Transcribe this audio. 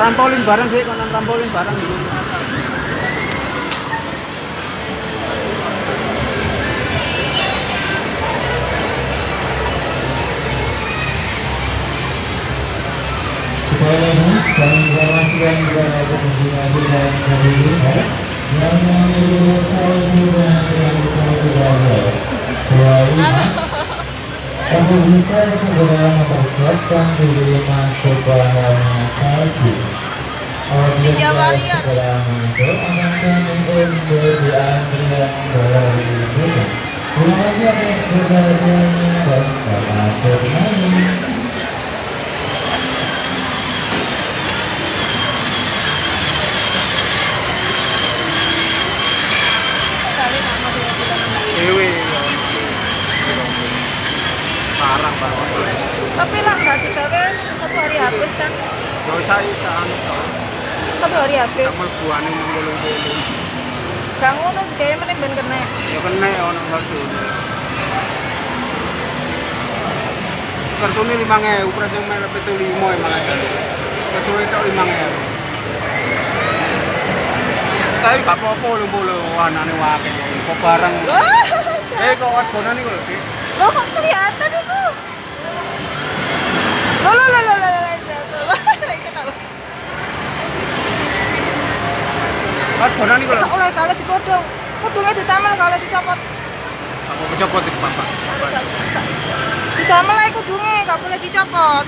Trampolin bareng sih, konon trampolin bareng gitu. Supaya kami informasikan juga ada pengguna dan pengguna yang menurut saya juga yang kamu bisa segera mempersiapkan diri masuk bahannya tadi. Apabila segera masuk akan kami undur di antrian dari sini. Terima kasih atas perhatiannya dan selamat bermain. Dewe parang banget. Tapi lah nggak digawe satu hari habis kan? Gak usah anu toh. Satu hari habis. Kamu buane nang bolong-bolong. Gak ngono digawe meneh ben kena. Ya kena ono kartu. Kartune 5.000 ukuran yang merah itu 5 malah. Kartu itu 5.000. Tapi gak apa-apa bolong-bolong anane wae. Kok barang. Kok wargone niku lho, Dik. Lo kok kelihatan itu? Lo jatuh. Wargone niku lho. Kok oleh kali digodhong. Kudungnya ditamel kali dicopot. Apa kecopot iki, Bapak? Ditamel ae kudunge, gak boleh dicopot.